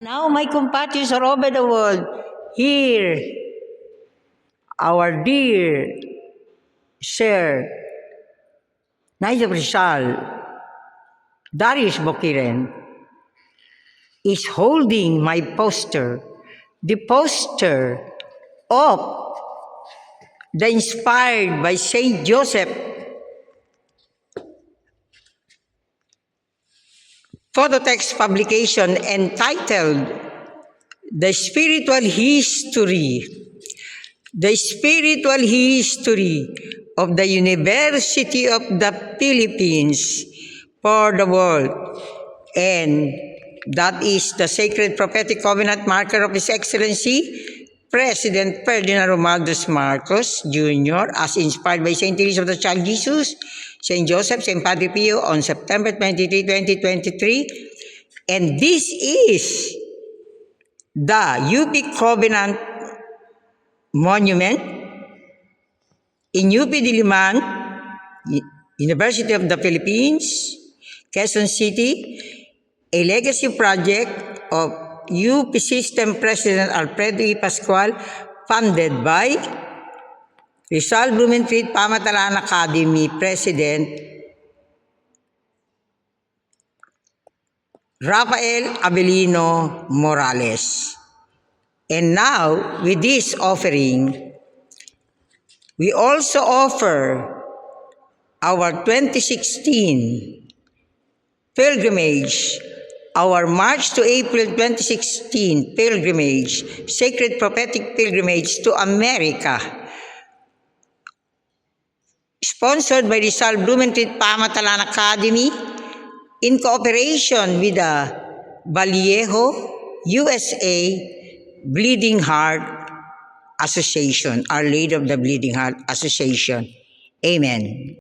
Now, my compatriots all over the world, hear our dear Sir Nigel Rizal, Darius Bokiren, is holding my poster, the poster of the inspired by Saint Joseph phototext publication entitled The Spiritual History of the University of the Philippines for the World. And that is the Sacred Prophetic Covenant marker of His Excellency, President Ferdinand Romualdez Marcos Jr., as inspired by St. Teresa of the Child Jesus, St. Joseph, St. Padre Pio on September 23, 2023. And this is the UP Covenant Monument in UP Diliman, University of the Philippines, Quezon City, a legacy project of UP System President Alfredo E. Pascual, funded by Rizal Blumentritt Pamatalaan Academy President Rafael Abelino Morales. And now, with this offering, we also offer our 2016 pilgrimage, our March to April 2016 pilgrimage, Sacred Prophetic Pilgrimage to America, sponsored by Rizal Blumentritt Pamatalaan Academy in cooperation with the Vallejo, USA Bleeding Heart Association, Our Lady of the Bleeding Heart Association. Amen.